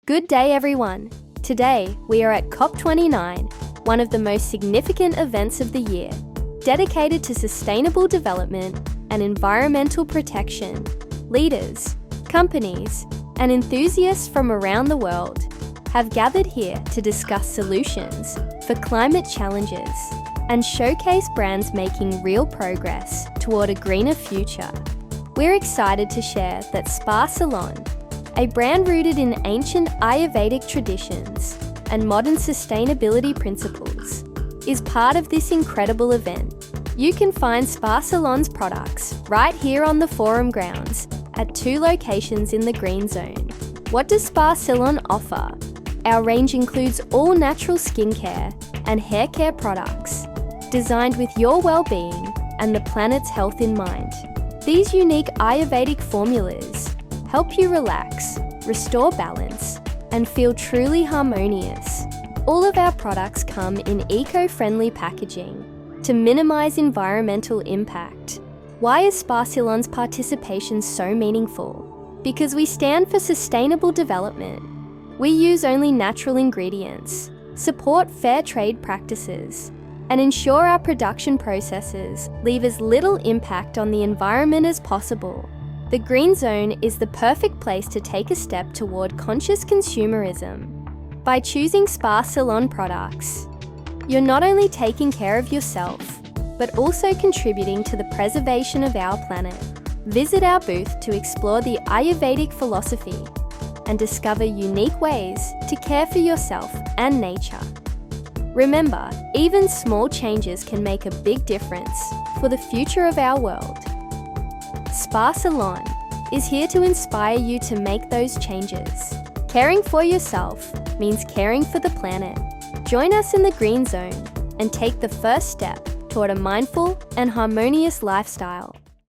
Good day, everyone. Today, we are at COP29, one of the most significant events of the year, dedicated to sustainable development and environmental protection. Leaders, companies, and enthusiasts from around the world have gathered here to discuss solutions for climate challenges and showcase brands making real progress toward a greener future. We're excited to share that Spa Ceylon, a brand rooted in ancient Ayurvedic traditions and modern sustainability principles, is part of this incredible event. You can find Spa Ceylon's products right here on the forum grounds at 2 locations in the Green Zone. What does Spa Ceylon offer? Our range includes all natural skincare and hair care products, designed with your well-being and the planet's health in mind. These unique Ayurvedic formulas help you relax, restore balance, and feel truly harmonious. All of our products come in eco-friendly packaging to minimize environmental impact. Why is Spa Ceylon's participation so meaningful? Because we stand for sustainable development. We use only natural ingredients, support fair trade practices, and ensure our production processes leave as little impact on the environment as possible. The Green Zone is the perfect place to take a step toward conscious consumerism. By choosing Spa Ceylon products, you're not only taking care of yourself, but also contributing to the preservation of our planet. Visit our booth to explore the Ayurvedic philosophy and discover unique ways to care for yourself and nature. Remember, even small changes can make a big difference for the future of our world. Spa Ceylon is here to inspire you to make those changes. Caring for yourself means caring for the planet. Join us in the Green Zone and take the first step toward a mindful and harmonious lifestyle.